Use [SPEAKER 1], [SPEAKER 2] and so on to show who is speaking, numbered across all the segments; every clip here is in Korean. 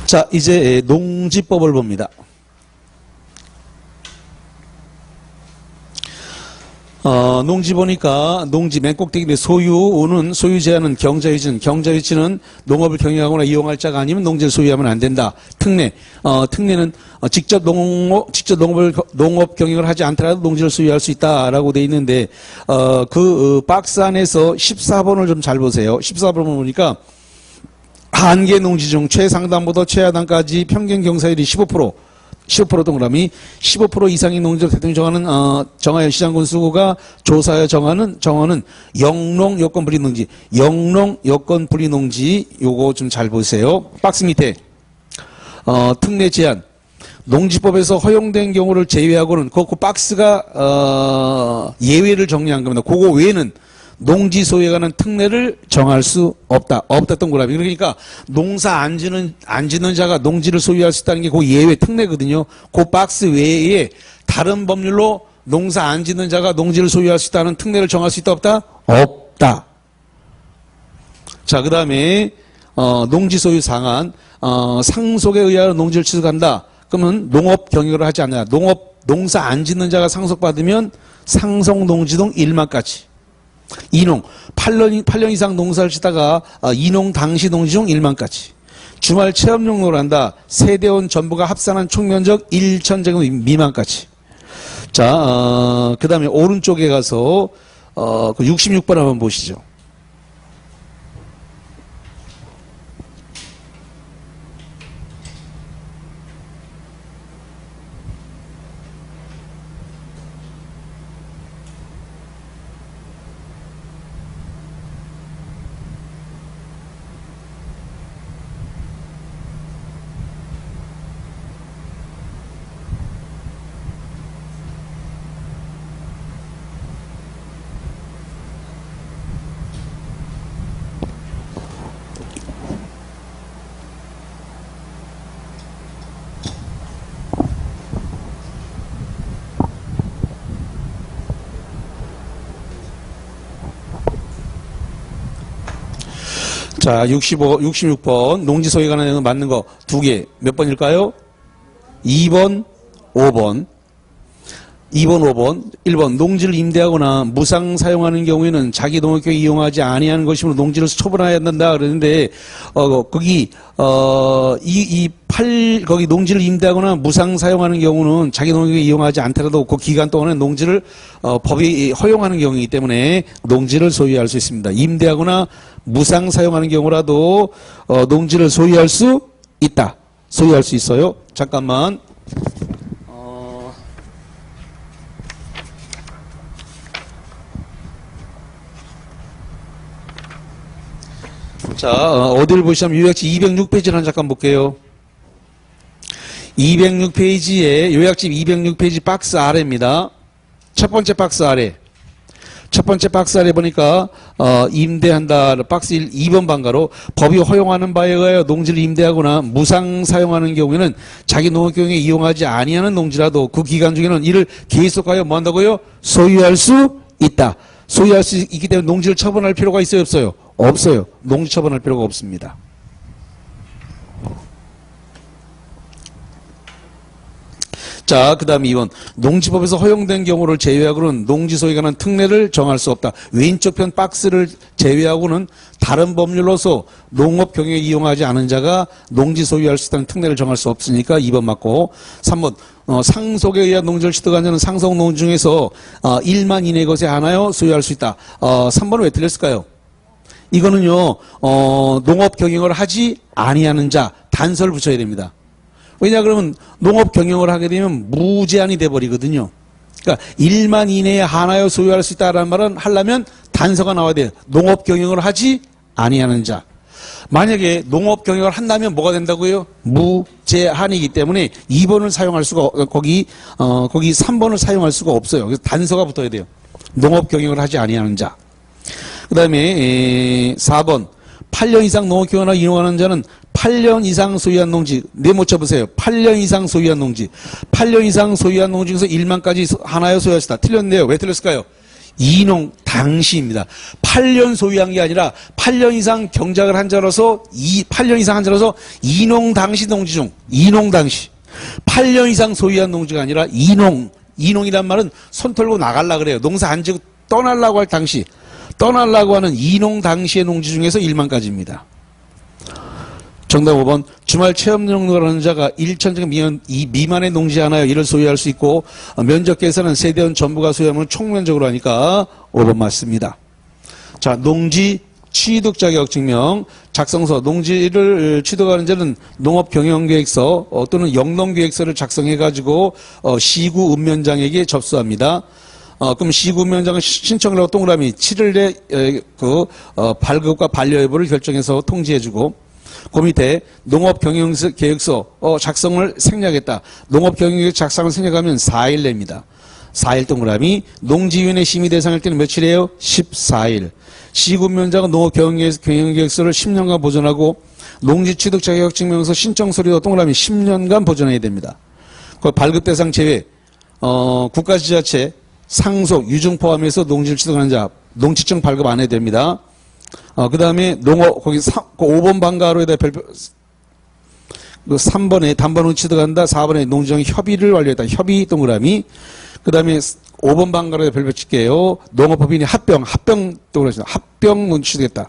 [SPEAKER 1] 자, 이제 농지법을 봅니다. 농지 보니까 농지 맨 꼭대기인데 소유는 소유 제한은 경자유지는 농업을 경영하거나 이용할 자가 아니면 농지를 소유하면 안 된다. 특례는 직접 농업 경영을 하지 않더라도 농지를 소유할 수 있다라고 돼 있는데 그 박스 안에서 14번을 좀 잘 보세요. 14번을 보니까 한개 농지 중 최상단부터 최하단까지 평균 경사율이 15% 동그라미 15% 이상의 농지를 대통령이 정하여 시장군 수구가 조사하여 정하는 영농 여건 분리 농지, 영농 여건 분리 농지 요거 좀 잘 보세요. 박스 밑에 특례 제한 농지법에서 허용된 경우를 제외하고는 그 박스가 예외를 정리한 겁니다. 그거 외에는 농지 소유에 관한 특례를 정할 수 없다. 없다 동그라미. 그러니까 농사 안 짓는 자가 농지를 소유할 수 있다는 게 그 예외 특례거든요. 그 박스 외에 다른 법률로 농사 안 짓는 자가 농지를 소유할 수 있다는 특례를 정할 수 있다 없다? 없다. 자, 그 다음에 농지 소유 상한 상속에 의하여 농지를 취득한다. 그러면 농업 경영을 하지 않냐. 농사 안 짓는 자가 상속받으면 상속 농지동 1만까지. 이농 8년 이상 농사를 짓다가 이농 당시 농지 중 1만까지. 주말 체험용로를 한다. 세대원 전부가 합산한 총면적 1,000제곱 미만까지. 자, 그 다음에 오른쪽에 가서 그 66번 한번 보시죠. 자, 66번 농지 소유에 관한 내용 맞는 거 두 개. 몇 번일까요? 2번, 5번. 2번, 5번. 1번 농지를 임대하거나 무상 사용하는 경우에는 자기 농업경에 이용하지 아니하는 것이므로 농지를 처분해야 한다 그러는데 거기 거기 농지를 임대하거나 무상 사용하는 경우는 자기 농업경에 이용하지 않더라도 그 기간 동안에 농지를 법이 허용하는 경우이기 때문에 농지를 소유할 수 있습니다. 임대하거나 무상 사용하는 경우라도 농지를 소유할 수 있다. 소유할 수 있어요. 잠깐만. 자, 어디를 보시면 요약집 206페이지를 잠깐 볼게요. 206페이지에 요약집 206페이지 박스 아래입니다. 첫 번째 박스 아래. 첫 번째 박스 아래 보니까 임대한다. 박스 2번 방가로 법이 허용하는 바에 의하여 농지를 임대하거나 무상 사용하는 경우에는 자기 농업경에 이용하지 아니하는 농지라도 그 기간 중에는 이를 계속하여 뭐 한다고요? 소유할 수 있다. 소유할 수 있기 때문에 농지를 처분할 필요가 있어요? 없어요? 없어요. 농지 처분할 필요가 없습니다. 자, 그 다음 2번. 농지법에서 허용된 경우를 제외하고는 농지 소유에 관한 특례를 정할 수 없다. 왼쪽 편 박스를 제외하고는 다른 법률로서 농업 경영에 이용하지 않은 자가 농지 소유할 수 있다는 특례를 정할 수 없으니까 2번 맞고. 3번. 상속에 의한 농지를 취득한 자는 상속 농지 중에서 1만 이내의 것에 하나여 소유할 수 있다. 3번은 왜 틀렸을까요? 이거는요, 농업 경영을 하지 아니하는 자, 단서를 붙여야 됩니다. 왜냐, 그러면 농업 경영을 하게 되면 무제한이 돼버리거든요. 그러니까 1만 이내에 하나여 소유할 수 있다라는 말은 하려면 단서가 나와야 돼요. 농업 경영을 하지 아니하는 자. 만약에 농업 경영을 한다면 뭐가 된다고요? 무제한이기 때문에 2번을 사용할 수가, 거기 3번을 사용할 수가 없어요. 그래서 단서가 붙어야 돼요. 농업 경영을 하지 아니하는 자. 그 다음에 4번 8년 이상 농업경영을 이용하는 자는 8년 이상 소유한 농지 네모 쳐보세요. 8년 이상 소유한 농지 8년 이상 소유한 농지 중에서 1만까지 하나여 소유할 수 있다. 틀렸네요. 왜 틀렸을까요? 이농 당시입니다. 8년 소유한 게 아니라 8년 이상 경작을 한 자로서 8년 이상 한 자로서 이농 당시 농지 중 이농 당시 8년 이상 소유한 농지가 아니라 이농이란 말은 손 털고 나갈라 그래요. 농사 안 지고 떠나려고 할 당시 떠나려고 하는 이농 당시의 농지 중에서 1만까지입니다. 정답 5번 주말 체험농가라는 자가 1천 미만의 농지 하나여 이를 소유할 수 있고 면적 계산은 세대원 전부가 소유하면 총면적으로 하니까 5번 맞습니다. 자, 농지 취득 자격 증명 작성서 농지를 취득하는 자는 농업경영계획서 또는 영농계획서를 작성해 가지고 시구 읍면장에게 접수합니다. 그럼 시구 읍면장은 신청을 하고 동그라미 7일에 발급과 반려 여부를 결정해서 통지해주고 그 밑에 농업경영계획서 작성을 생략했다. 농업경영계획 작성을 생략하면 4일 냅니다. 4일 동그라미 농지위원회 심의 대상일 때는 며칠이에요? 14일. 시군면장은 농업경영계획서를 10년간 보존하고 농지취득 자격증명서 신청 서류도 동그라미 10년간 보존해야 됩니다. 그 발급 대상 제외 국가지자체 상속 유증 포함해서 농지를 취득하는 자 농지증 발급 안 해야 됩니다. 그 다음에 거기 5번 방가로에다 별표, 3번에 단번으로 취득한다, 4번에 농지정 협의를 완료했다. 협의 동그라미. 그 다음에 5번 방가로에다 별표 칠게요. 농업법인이 합병 동그라미. 합병 농지 취득했다.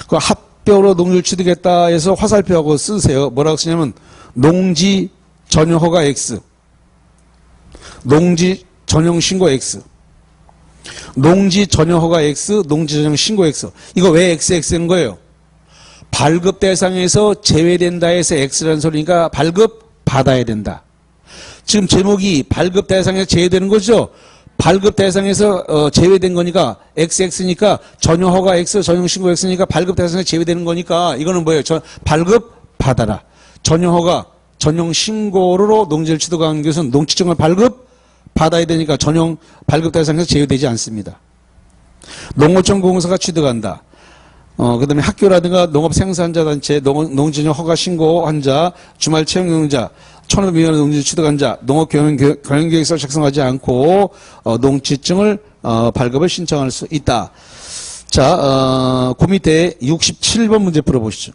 [SPEAKER 1] 그 합병으로 농지를 취득했다 해서 화살표하고 쓰세요. 뭐라고 쓰냐면, 농지 전용 허가 X. 농지 전용 신고 X. 농지 전용 허가 X, 농지 전용 신고 X. 이거 왜 XX인 거예요? 발급 대상에서 제외된다 해서 X라는 소리니까 발급 받아야 된다. 지금 제목이 발급 대상에서 제외되는 거죠? 발급 대상에서 제외된 거니까 XX니까 전용 허가 X, 전용 신고 X니까 발급 대상에서 제외되는 거니까 이거는 뭐예요? 발급 받아라. 전용 허가, 전용 신고로 농지를 취득한 것은 농지증을 발급 받아야 되니까 전용 발급 대상에서 제외되지 않습니다. 농어촌 공사가 취득한다. 그 다음에 학교라든가 농업 생산자 단체, 농지적 허가 신고한 자, 주말 채용 경영자, 천업 미만의 농지 취득한 자, 농업 경영계획서 작성하지 않고 농지증을 발급을 신청할 수 있다. 자, 그 밑에 67번 문제 풀어보시죠.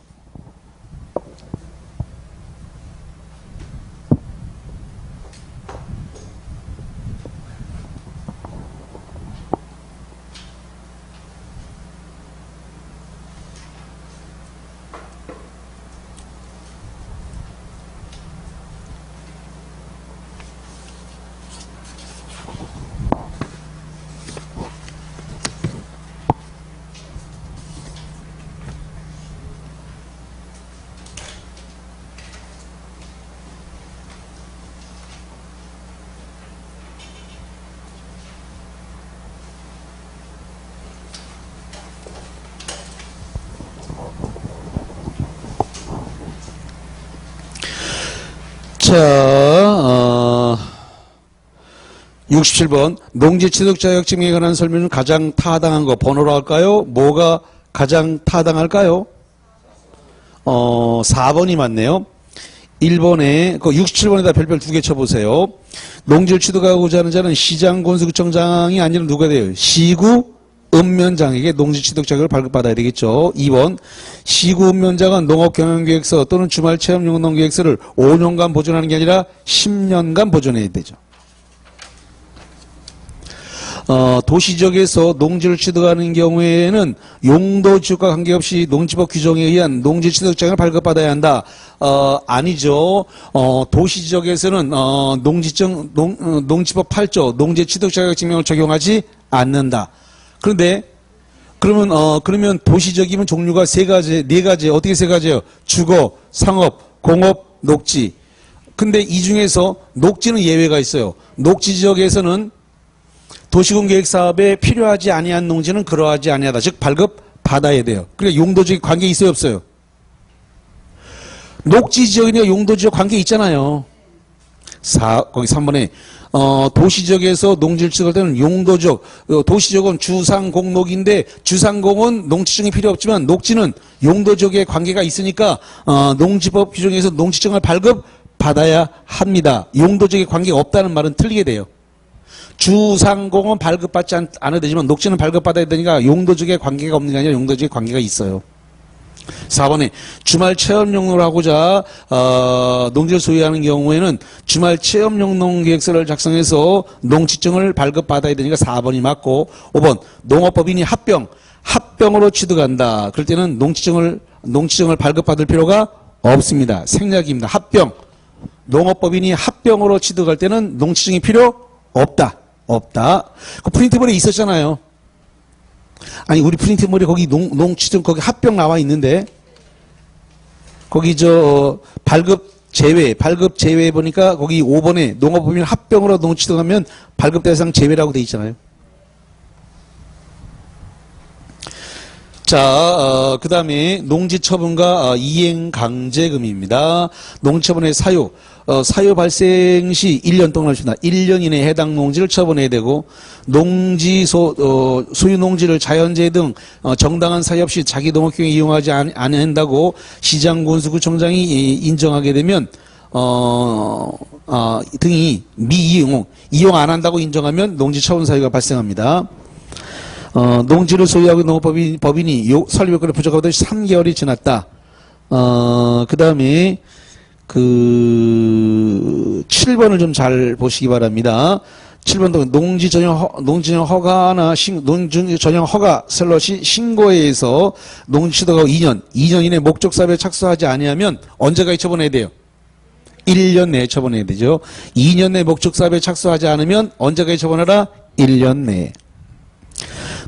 [SPEAKER 1] 자, 67번 농지 취득 자격증명에 관한 설명은 가장 타당한 거 번호로 할까요? 뭐가 가장 타당할까요? 4번이 맞네요. 1번에 그 67번에다 별별 2개 쳐보세요. 농지를 취득하고자 하는 자는 시장 권수구청장이 아니라 누가 돼요? 시구 읍면장에게 농지 취득 자격을 발급받아야 되겠죠. 2번 시구 읍면장은 농업경영계획서 또는 주말 체험용 농계획서를 5년간 보존하는 게 아니라 10년간 보존해야 되죠. 도시지역에서 농지를 취득하는 경우에는 용도지역과 관계없이 농지법 규정에 의한 농지 취득장을 발급받아야 한다. 아니죠. 도시지역에서는 농지법 8조 농지 취득 자격증명을 적용하지 않는다. 그런데 그러면 도시적이면 종류가 네 가지 어떻게 세 가지예요? 주거, 상업, 공업, 녹지. 근데 이 중에서 녹지는 예외가 있어요. 녹지 지역에서는 도시군계획 사업에 필요하지 아니한 농지는 그러하지 아니하다. 즉 발급 받아야 돼요. 그러니까 용도적 관계 있어요, 없어요? 녹지 지역이나 용도 지역 관계 있잖아요. 거기 3번에 도시지역에서 농지를 취득할 때는 용도적, 도시지역은 주상공록인데 주상공은 농지증이 필요 없지만 녹지는 용도적의 관계가 있으니까 농지법 규정에서 농지증을 발급받아야 합니다. 용도적의 관계가 없다는 말은 틀리게 돼요. 주상공은 발급받지 않아도 되지만 녹지는 발급받아야 되니까 용도적에 관계가 없는 게 아니라 용도적에 관계가 있어요. 4번에 주말 체험 용로를 하고자 농지를 소유하는 경우에는 주말 체험 용농 계획서를 작성해서 농지증을 발급받아야 되니까 4번이 맞고 5번 농업법인이 합병으로 취득한다. 그럴 때는 농지증을 발급받을 필요가 없습니다. 생략입니다. 농업법인이 합병으로 취득할 때는 농지증이 필요 없다. 그 프린트본에 있었잖아요. 아니 우리 프린트본에 거기 농지증 거기 합병 나와 있는데 거기 발급 제외 보니까 거기 5번에 농업법인 합병으로 농지취득하면 발급 대상 제외라고 돼 있잖아요. 자, 그 다음에 농지처분과 이행강제금입니다. 농지처분의 사유 발생 시 1년 동안 하십니다. 1년 이내에 해당 농지를 처분해야 되고, 소유 농지를 자연재해 등 정당한 사유 없이 자기 농업경에 이용하지 않는다고 시장군수구청장이 인정하게 되면, 등이 이용 안 한다고 인정하면 농지처분 사유가 발생합니다. 농지를 소유하고 있는 법인이 설립 요건에 부족하던 3개월이 지났다. 그 다음에 7번을 좀 잘 보시기 바랍니다. 7번도 농지 전용 허가나 농지 전용 허가 슬롯이 신고에 의해서 농지 취득하고 2년 이내 목적 사업에 착수하지 아니하면 언제까지 처분해야 돼요? 1년 내에 처분해야 되죠. 2년 내 목적 사업에 착수하지 않으면 언제까지 처분하라? 1년 내에.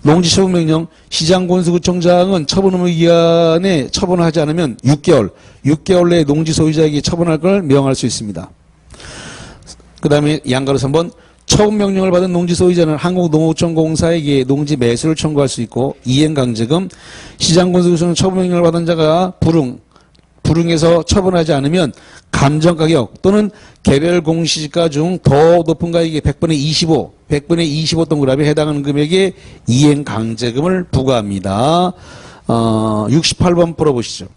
[SPEAKER 1] 농지처분명령 시장군수구청장은 처분 의무 기간에 처분을 하지 않으면 6개월 내에 농지 소유자에게 처분할 걸 명할 수 있습니다. 그 다음에 양가로 3번 처분명령을 받은 농지 소유자는 한국농어촌공사에게 농지 매수를 청구할 수 있고 이행강제금 시장군수구청장 처분명령을 받은 자가 불응해서 처분하지 않으면 감정가격 또는 개별 공시지가 중 더 높은 가액의 100분의 25 동그라미에 해당하는 금액의 이행강제금을 부과합니다. 68번 풀어보시죠.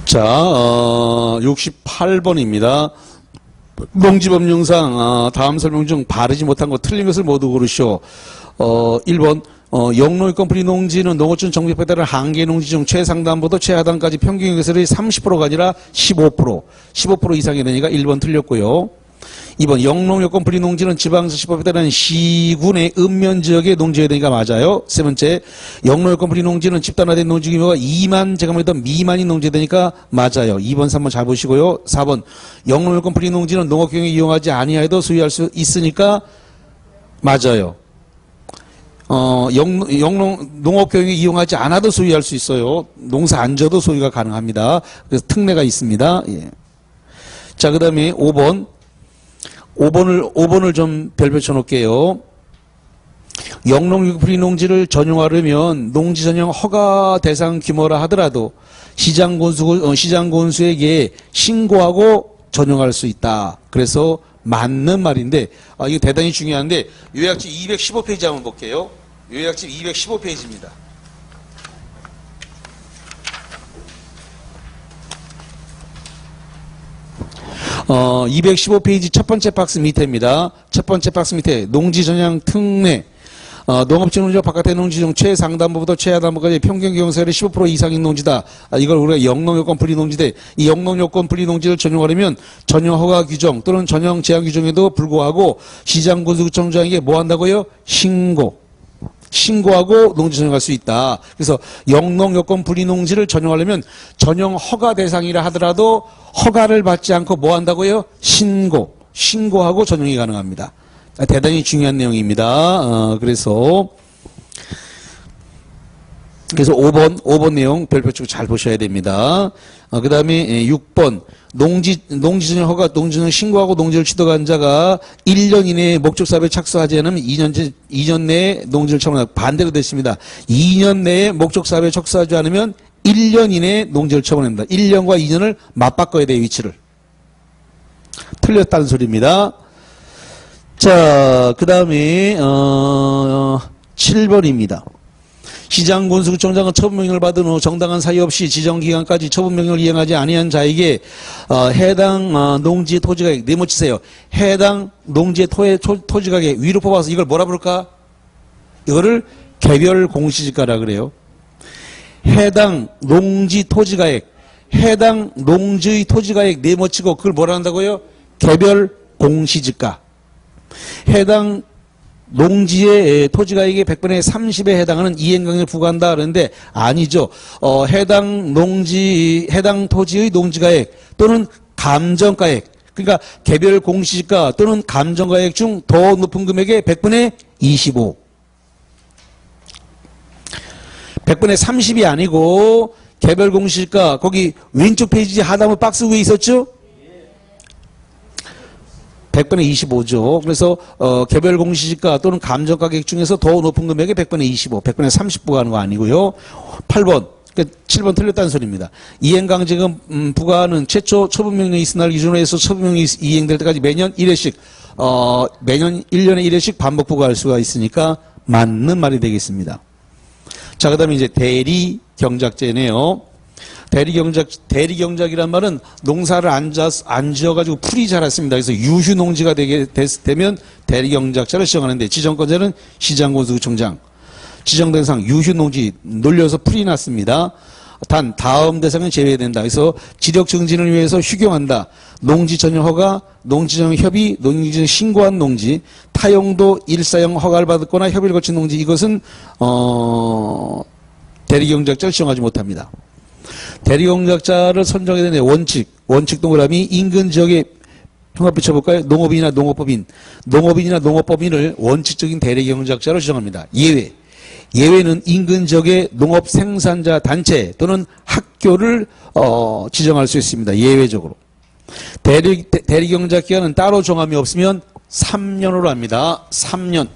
[SPEAKER 1] 자, 68번입니다. 농지법령상 다음 설명 중 바르지 못한 것 틀린 것을 모두 고르시오. 1번 영농유권 불이 농지는 농어촌 정비법에 따른 한계 농지 중 최상단부터 최하단까지 평균 개설이 30%가 아니라 15% 이상이 되니까 1번 틀렸고요. 2번 영농유권 불이 농지는 지방자치법에 따른 시군의 읍면지역의 농지여야 되니까 맞아요. 세 번째 영농유권 불이 농지는 집단화된 농지 규모가 2만 제곱미터 미만인 농지여야 되니까 맞아요. 2번 3번 잘 보시고요. 4번 영농유권 불이 농지는 농업경영에 이용하지 아니하여도 소유할 수 있으니까 맞아요. 농업경영에 이용하지 않아도 소유할 수 있어요. 농사 안 져도 소유가 가능합니다. 그래서 특례가 있습니다. 예. 자, 그 다음에 5번을 좀 별표 쳐놓을게요. 영농유불이 농지를 전용하려면 농지 전용 허가 대상 규모라 하더라도 시장군수에게 신고하고 전용할 수 있다. 그래서 맞는 말인데, 이거 대단히 중요한데, 요약집 215페이지 한번 볼게요. 요약집 215페이지입니다. 215페이지 첫 번째 박스 밑에입니다. 첫 번째 박스 밑에 농지 전용 특례, 농업지능적 바깥의 농지 중 최상단부부터 최하단부까지 평균 경세율이 15% 이상인 농지다. 이걸 우리가 영농요건 분리 농지대. 이 영농요건 분리 농지를 전용하려면 전용 허가 규정 또는 전용 제한 규정에도 불구하고 시장군수구청장에게 뭐 한다고요? 신고. 신고하고 농지 전용할 수 있다. 그래서 영농 여건 분리 농지를 전용하려면 전용 허가 대상이라 하더라도 허가를 받지 않고 뭐 한다고요? 신고하고 전용이 가능합니다. 대단히 중요한 내용입니다. 그래서 5번 내용 별표치고 잘 보셔야 됩니다. 그 다음에 6번 농지 전용 허가, 농지 전용 신고하고 농지를 취득한 자가 1년 이내에 목적사업에 착수하지 않으면 2년 내에 농지를 처분한다. 반대로 됐습니다. 2년 내에 목적사업에 착수하지 않으면 1년 이내에 농지를 처분합니다. 1년과 2년을 맞바꿔야 돼요, 위치를. 틀렸다는 소리입니다. 자, 그 다음에 7번입니다. 시장군수구청장은 처분명령을 받은 후 정당한 사유 없이 지정기간까지 처분명령을 이행하지 아니한 자에게 해당 농지 토지가액 네모치세요. 해당 농지의 토지가액 위로 뽑아서 이걸 뭐라 부를까? 이거를 개별 공시지가라 그래요. 해당 농지 토지가액, 해당 농지의 토지가액 네모치고 그걸 뭐라 한다고요? 개별 공시지가. 해당 농지의 토지가액의 100분의 30에 해당하는 이행강을 부과한다 그러는데 아니죠. 해당 토지의 농지가액 또는 감정가액, 그러니까 개별 공시지가 또는 감정가액 중 더 높은 금액의 100분의 25. 100분의 30이 아니고 개별 공시지가 거기 왼쪽 페이지 하단부 박스 위에 있었죠? 100분의 25죠. 그래서 개별 공시지가 또는 감정가격 중에서 더 높은 금액의 100분의 25, 100분의 30 부과하는 거 아니고요. 8번, 7번 틀렸다는 소리입니다. 이행강제금 부과하는 최초 처분명령이 있은 날 기준으로 해서 처분명령이 이행될 때까지 매년 1회씩 매년 1년에 1회씩 반복 부과할 수가 있으니까 맞는 말이 되겠습니다. 자, 그 다음에 이제 대리경작제네요. 대리경작이란 말은 농사를 안 지어가지고 풀이 자랐습니다. 그래서 유휴농지가 되면 대리경작자를 지정하는데 지정권자는 시장군수구청장. 지정 대상 유휴농지 놀려서 풀이 났습니다. 단 다음 대상은 제외된다. 그래서 지력 증진을 위해서 휴경한다. 농지 전용 허가, 농지 전용 협의, 농지 전용 신고한 농지, 타용도 일사용 허가를 받았거나 협의를 거친 농지 이것은 대리경작자를 지정하지 못합니다. 대리경작자를 선정해야 되는 원칙 동그라미 인근 지역에 통합 붙여볼까요? 농업인이나 농업법인을 원칙적인 대리경작자로 지정합니다. 예외는 인근 지역의 농업 생산자 단체 또는 학교를 지정할 수 있습니다. 예외적으로. 대리경작 기간은 따로 정함이 없으면 3년으로 합니다. 3년.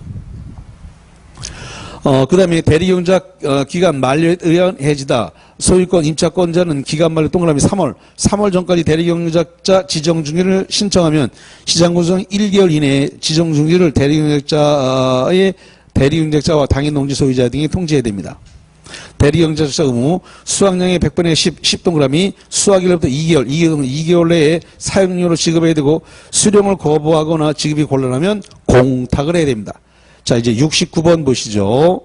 [SPEAKER 1] 그 다음에 대리경작 기간 만료에 의한 해지다. 소유권 임차권자는 기간 만료 동그라미 3월 전까지 대리경작자 지정중지를 신청하면 시장군수는 1개월 이내에 지정중지를 대리경작자와 당해농지 소유자 등이 통지해야 됩니다. 대리경작자 의무 수확량의 100분의 10 동그라미 수확일로부터 2개월 내에 사용료로 지급해야 되고 수령을 거부하거나 지급이 곤란하면 공탁을 해야 됩니다. 자, 이제 69번 보시죠.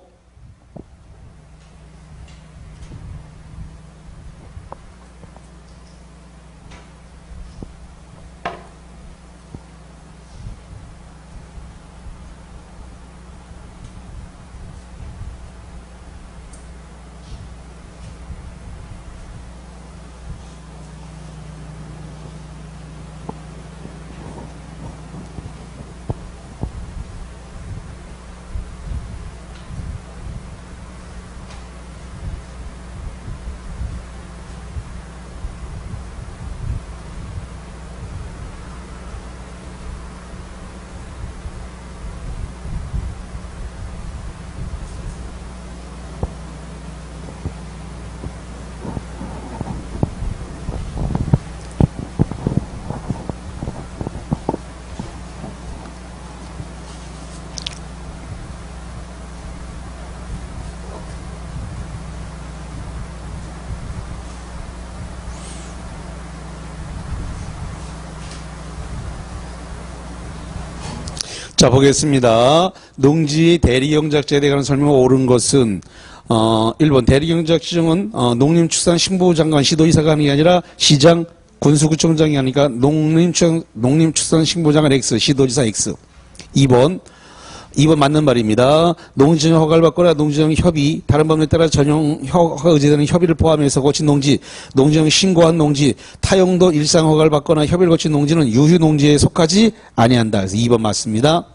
[SPEAKER 1] 자, 보겠습니다. 농지 대리경작제에 대한 설명을 옳은 것은 1번 대리경작 지정은 농림축산식품부 장관 시도의사가 하는 게 아니라 시장 군수구청장이 하니까 농림축산식품부 장관 X, 시도지사 X. 2번 2번 맞는 말입니다. 농지 전용 허가를 받거나 농지 전용 협의, 다른 법률에 따라 전용 허가 의제되는 협의를 포함해서 거친 농지, 농지 전용 신고한 농지, 타용도 일상 허가를 받거나 협의를 거친 농지는 유휴 농지에 속하지 아니한다. 그래서 2번 맞습니다.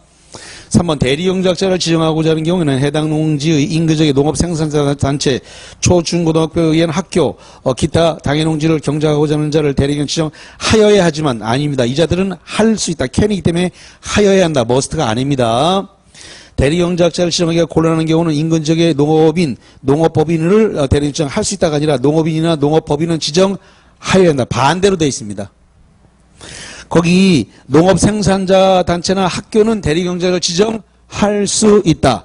[SPEAKER 1] 3번 대리용작자를 지정하고자 하는 경우에는 해당 농지의 인근지역의 농업생산자 단체, 초중고등학교에 의한 학교, 기타 당해농지를 경작하고자 하는 자를 대리경 지정하여야 하지만 아닙니다. 이 자들은 할 수 있다. 캔이기 때문에 하여야 한다. 머스트가 아닙니다. 대리용작자를 지정하기가 곤란한 경우는 인근지역의 농업인, 농업법인을 대리경 지정할 수 있다가 아니라 농업인이나 농업법인은 지정하여야 한다. 반대로 되어 있습니다. 거기 농업생산자 단체나 학교는 대리경작을 지정할 수 있다.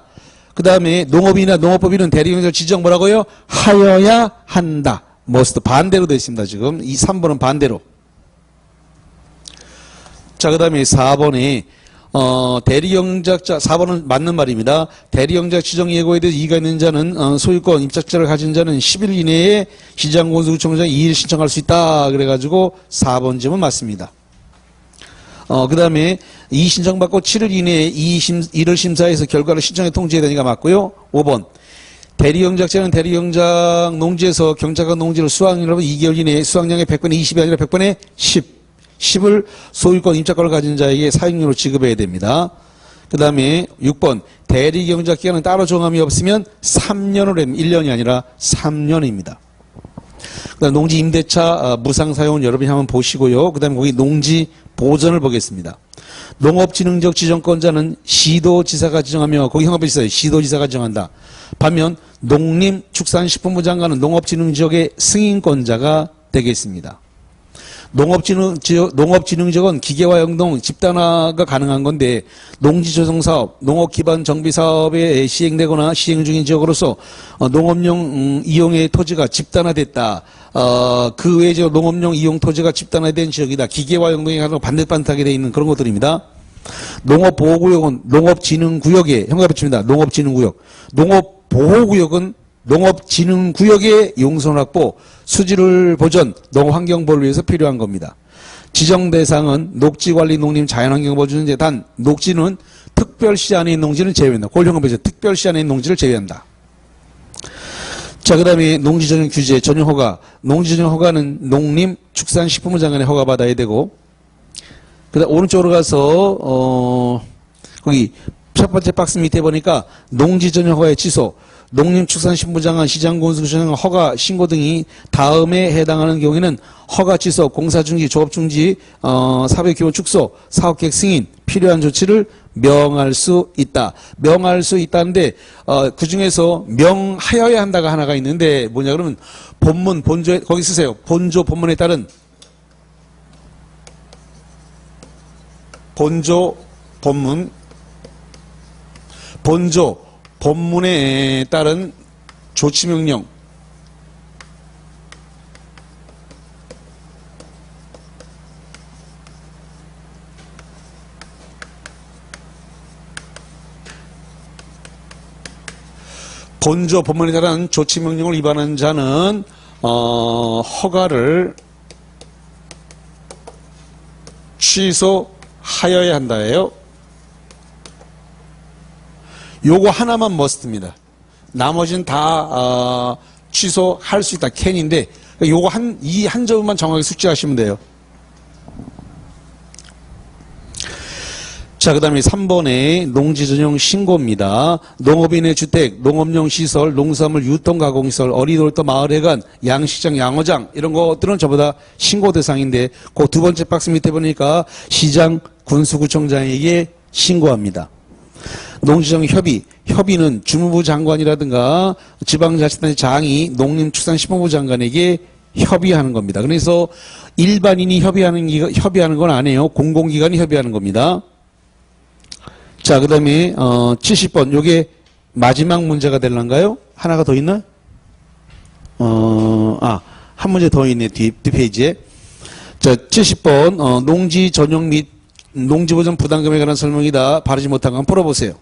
[SPEAKER 1] 그 다음에 농업인이나 농업법인은 대리경작을 지정 뭐라고요? 하여야 한다. must 반대로 되어 있습니다. 지금 이 3번은 반대로. 자, 그 다음에 4번에 대리경작자 4번은 맞는 말입니다. 대리경작 지정 예고에 대해 이의가 있는 자는 소유권 입작자를 가진 자는 10일 이내에 시장군수구청장에 이의를 신청할 수 있다. 그래가지고 4번 질문 맞습니다. 그 다음에 이의 신청받고 7일 이내에 이의를 심사해서 결과를 신청에 통지해야 되니까 맞고요. 5번. 대리경작자는 대리경작 농지에서 경작한 농지를 수확량으로 2개월 이내에 수확량의 100분의 20이 아니라 100분의 10을 소유권 입작권을 가진 자에게 사용료로 지급해야 됩니다. 그 다음에 6번. 대리경작 기간은 따로 정함이 없으면 3년으로 됩니다. 1년이 아니라 3년입니다. 그다음 농지 임대차 무상 사용은 여러분이 한번 보시고요. 그다음에 거기 농지 보전을 보겠습니다. 농업진흥적 지정권자는 시도지사가 지정하며 거기 형법에 있어요. 시도지사가 지정한다. 반면 농림축산식품부 장관은 농업진흥지역의 승인권자가 되겠습니다. 농업진흥지역은 기계화 영동 집단화가 가능한 건데 농지조성사업, 농업기반정비사업에 시행되거나 시행 중인 지역으로서 농업용 이용의 토지가 집단화됐다. 그 외에 농업용 이용 토지가 집단화된 지역이다. 기계화 영동에 가서 반듯반듯하게 되어 있는 그런 것들입니다. 농업보호구역은 농업진흥구역에 형과 붙입니다. 농업진흥구역. 농업보호구역은 농업진흥구역의 용선 확보, 수질을 보전, 농업환경보호를 위해서 필요한 겁니다. 지정 대상은 녹지관리, 농림, 자연환경보호주는제 단 녹지는 특별시 안에 있는 농지는 제외한다. 그걸 형법에서 특별시 안에 있는 농지를 제외한다. 자, 그 다음에 농지 전용 규제, 전용 허가. 농지 전용 허가는 농림, 축산식품부 장관에 허가받아야 되고, 그 다음 오른쪽으로 가서 거기 첫 번째 박스 밑에 보니까 농지 전용 허가의 취소, 농림축산식품부 장관, 시장군수구청장 허가 신고 등이 다음에 해당하는 경우에는 허가 취소, 공사중지, 조업중지, 사업기본 축소, 사업계획 승인, 필요한 조치를 명할 수 있다. 명할 수 있다는데 그 중에서 명하여야 한다가 하나가 있는데 뭐냐 그러면 본문, 본조에 거기 쓰세요. 본조, 본문에 따른 본조, 본문, 본조, 본문에 따른 조치명령, 본조, 본문에 따른 조치명령을 위반한 자는 허가를 취소하여야 한다예요. 요거 하나만 머스트입니다. 나머지는 다 취소할 수 있다. 캔인데 요거 이 한 점만 정확하게 숙지하시면 돼요. 자, 그 다음에 3번에 농지 전용 신고입니다. 농업인의 주택, 농업용 시설, 농수산물 유통 가공시설, 어린이놀이터 마을회관, 양식장, 양어장 이런 것들은 저보다 신고 대상인데 그 두 번째 박스 밑에 보니까 시장 군수구청장에게 신고합니다. 농지정 협의는 주무부 장관이라든가 지방자치단체 장이 농림축산식품부 장관에게 협의하는 겁니다. 그래서 일반인이 협의하는 건 아니에요. 공공기관이 협의하는 겁니다. 자, 그 다음에 70번 요게 마지막 문제가 될란가요? 하나가 더 있나? 한 문제 더 있네. 뒤 페이지에. 자, 70번 농지 전용 및 농지보전 부담금에 관한 설명이다. 바르지 못한 건 풀어보세요.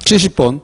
[SPEAKER 1] 70번.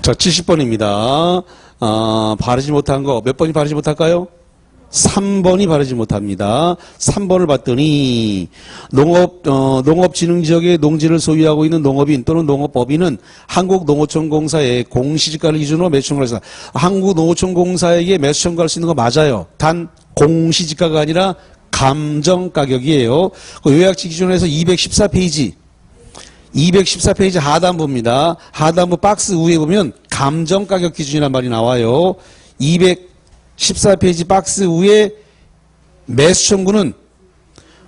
[SPEAKER 1] 자, 70번입니다. 바르지 못한 거, 몇 번이 바르지 못할까요? 3번이 바르지 못합니다. 3번을 봤더니, 농업진흥지역의 농지를 소유하고 있는 농업인 또는 농업법인은 한국농어촌공사에 공시지가를 기준으로 매수 청구할 수 있다. 한국농어촌공사에게 매수 청구할 수 있는 거 맞아요. 단, 공시지가가 아니라 감정가격이에요. 그 요약지 기준에서 214페이지. 214페이지 하단부입니다. 하단부 박스 위에 보면 감정가격 기준이란 말이 나와요. 214페이지 박스 위에 매수 청구는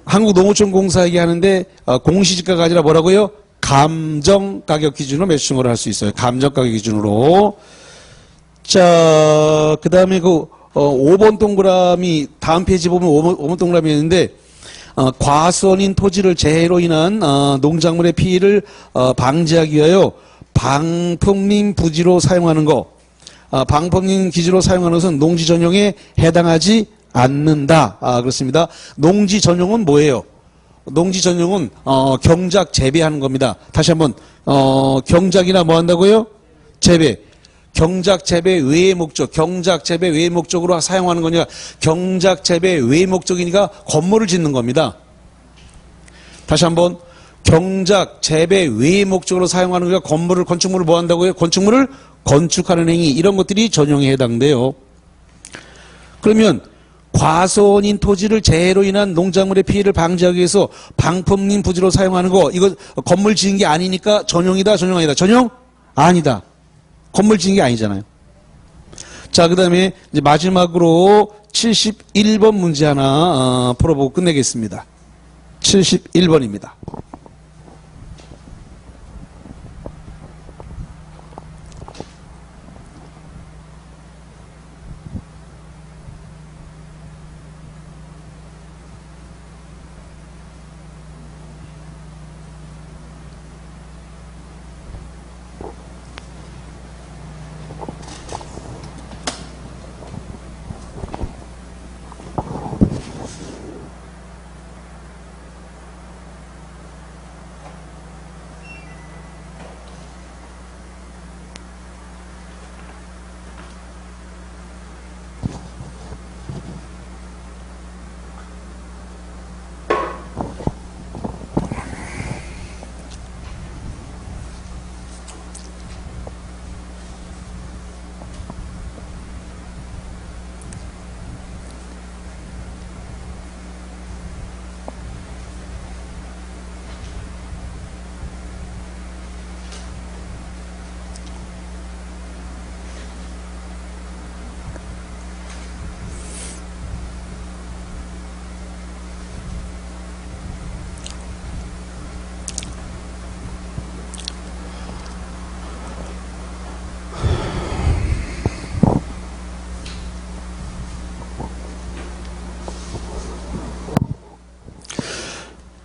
[SPEAKER 1] 한국농어촌공사에게 하는데 공시지가가 아니라 뭐라고요? 감정가격 기준으로 매수 청구를 할 수 있어요. 감정가격 기준으로. 자, 그 다음에 5번 동그라미, 다음 페이지 보면 5번 동그라미 있는데 과수원인 토지를 재해로 인한 농작물의 피해를 방지하기 위하여 방풍림 부지로 사용하는 거. 방풍림 기지로 사용하는 것은 농지 전용에 해당하지 않는다. 그렇습니다. 농지 전용은 뭐예요? 농지 전용은 경작 재배하는 겁니다. 다시 한번 경작이나 뭐 한다고요? 재배. 경작 재배 외의 목적, 경작 재배 외의 목적으로 사용하는 거니까 경작 재배 외의 목적이니까 건물을 짓는 겁니다. 다시 한번 경작 재배 외의 목적으로 사용하는 거니까 건축물을 뭐 한다고요? 건축물을 건축하는 행위, 이런 것들이 전용에 해당돼요. 그러면 과소원인 토지를 재해로 인한 농작물의 피해를 방지하기 위해서 방풍림 부지로 사용하는 거, 이거 건물 지은 게 아니니까 전용이다, 전용 아니다? 전용? 아니다. 건물 지은 게 아니잖아요. 자, 그 다음에 이제 마지막으로 71번 문제 하나 풀어보고 끝내겠습니다. 71번입니다.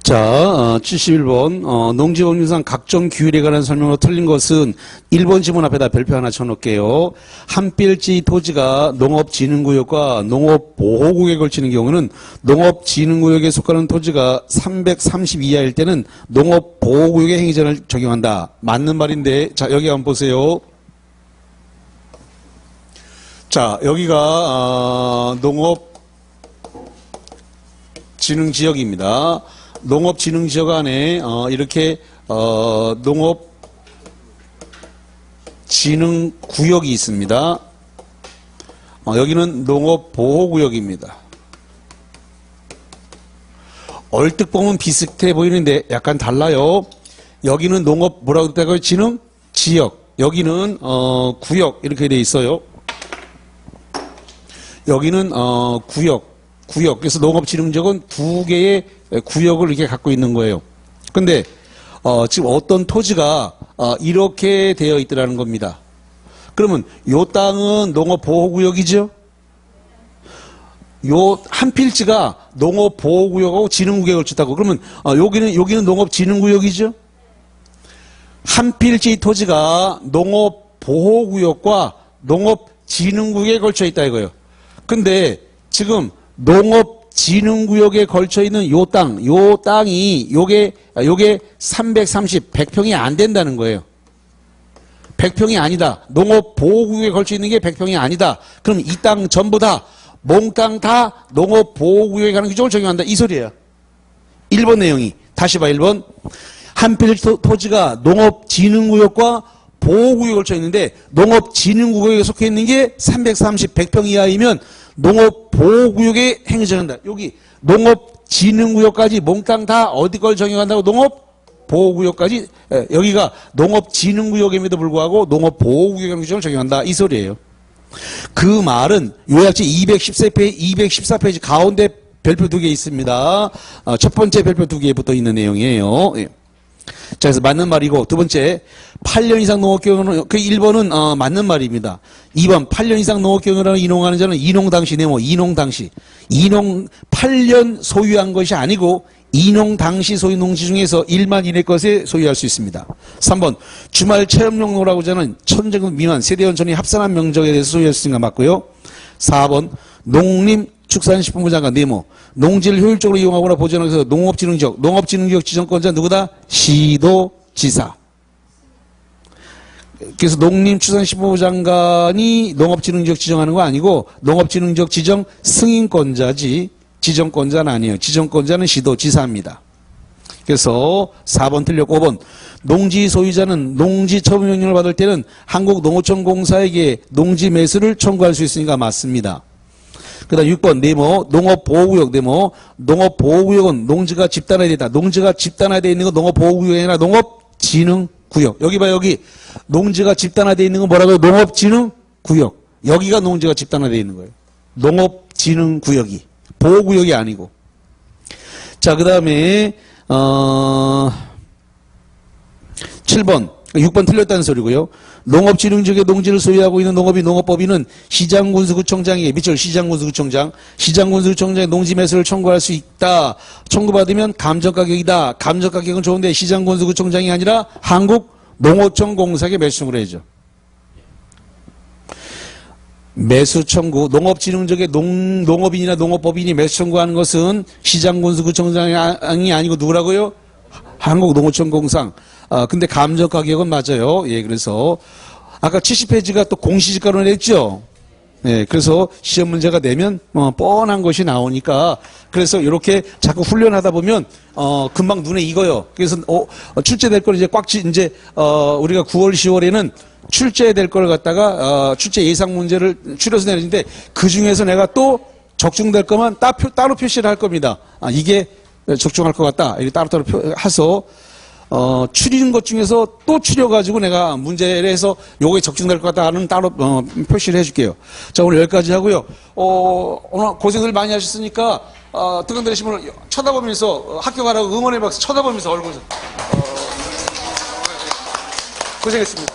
[SPEAKER 1] 자, 71번 농지법률상 각종 규율에 관한 설명으로 틀린 것은 1번 지문 앞에다 별표 하나 쳐놓을게요. 한 필지 토지가 농업진흥구역과 농업보호구역에 걸치는 경우는 농업진흥구역에 속하는 토지가 330 이하일 때는 농업보호구역의 행위자를 적용한다. 맞는 말인데, 자, 여기 한번 보세요. 자, 여기가 농업진흥지역입니다. 농업진흥지역 안에 이렇게 농업진흥구역이 있습니다. 여기는 농업보호구역입니다. 얼뜻 보면 비슷해 보이는데 약간 달라요. 여기는 뭐라고 그랬다고요? 진흥지역. 여기는 구역 이렇게 돼 있어요. 여기는 구역. 그래서 농업진흥지역은 두 개의 구역을 이렇게 갖고 있는 거예요. 근데 지금 어떤 토지가 이렇게 되어 있더라는 겁니다. 그러면 요 땅은 농업보호구역이죠? 요 한 필지가 농업보호구역하고 진흥구역에 걸쳤다고. 그러면 여기는 농업진흥구역이죠? 한 필지 토지가 농업보호구역과 농업진흥구역에 걸쳐 있다 이거예요. 근데 지금 농업진흥구역에 걸쳐 있는 요 땅이 요게 330, 100평이 안 된다는 거예요. 100평이 아니다. 농업보호구역에 걸쳐 있는 게 100평이 아니다. 그럼 이 땅 전부 다 몽땅 다 농업보호구역에 관한 규정을 적용한다. 이 소리예요. 1번 내용이. 다시 봐 1번. 한 필 토지가 농업진흥구역과 보호구역에 걸쳐 있는데 농업진흥구역에 속해 있는 게 330, 100평 이하이면 농업보호구역에 행위 적용한다. 여기 농업진흥구역까지 몽땅 다 어디 걸 적용한다고? 농업보호구역까지. 여기가 농업진흥구역임에도 불구하고 농업보호구역 규정을 적용한다. 이 소리예요. 그 말은 요약지 214페이지 가운데 별표 2개 있습니다. 첫 번째 별표 2개에 붙어 있는 내용이에요. 예. 자, 그래서 맞는 말이고, 두 번째, 8년 이상 농업경영은, 그 1번은, 맞는 말입니다. 2번, 8년 이상 농업경영을 인용하는 자는 인용당시 네모, 인용당시. 8년 소유한 것이 아니고, 인용당시 소유 농지 중에서 1만 이내 것에 소유할 수 있습니다. 3번, 주말 체험용 노라고 하는 1000제곱 미만 세대원촌이 합산한 면적에 대해서 소유할 수 있는가 맞고요. 4번, 농림축산식품부 장관 네모, 농지를 효율적으로 이용하거나 보존하기 위해서 농업진흥지역 지정권자 누구다? 시도지사. 그래서 농림축산식품부 장관이 농업진흥지역 지정하는 거 아니고 농업진흥지역 지정 승인권자지 지정권자는 아니에요. 지정권자는 시도지사입니다. 그래서 4번 틀렸고 5번 농지 소유자는 농지 처분 명령을 받을 때는 한국농어촌공사에게 농지 매수를 청구할 수 있으니까 맞습니다. 그 다음 6번 네모 농업보호구역 네모 농업보호구역은 농지가 집단화되어 있다. 농지가 집단화되어 있는 건 농업보호구역이 아니라 농업진흥구역. 여기 봐 여기 농지가 집단화되어 있는 건 뭐라고요? 농업진흥구역. 여기가 농지가 집단화되어 있는 거예요. 농업진흥구역이 보호구역이 아니고. 자, 그 다음에 7번 6번 틀렸다는 소리고요. 농업진흥지역의 농지를 소유하고 있는 농업법인은 시장군수구청장에게 밑줄 시장군수구청장 시장군수구청장의 농지 매수를 청구할 수 있다. 청구받으면 감정가격이다. 감정가격은 좋은데 시장군수구청장이 아니라 한국농어촌공사에게 매수 청구를 해야죠. 매수 청구, 농업진흥지역의 농업인이나 농업법인이 매수 청구하는 것은 시장군수구청장이 아니고 누구라고요? 한국농어촌공사. 근데 감정 가격은 맞아요. 예, 그래서 아까 70페이지가 또 공시지가로 냈죠. 예, 그래서 시험 문제가 되면 뻔한 것이 나오니까 그래서 이렇게 자꾸 훈련하다 보면 금방 눈에 익어요. 그래서 출제될 걸 이제 이제 우리가 9월, 10월에는 출제될 걸 갖다가 출제 예상 문제를 추려서 내는데 그 중에서 내가 또 적중될 거면 따로 표시를 할 겁니다. 이게 적중할 것 같다. 이렇게 따로따로 해서 추리는 것 중에서 또 추려가지고 내가 문제를 해서 요게 적중될 것 같다는 따로 표시를 해줄게요. 자, 오늘 여기까지 하고요. 오늘 고생들 많이 하셨으니까 등록되신 분을 쳐다보면서 합격하라고 응원의 박수 쳐다보면서 얼굴 고생했습니다.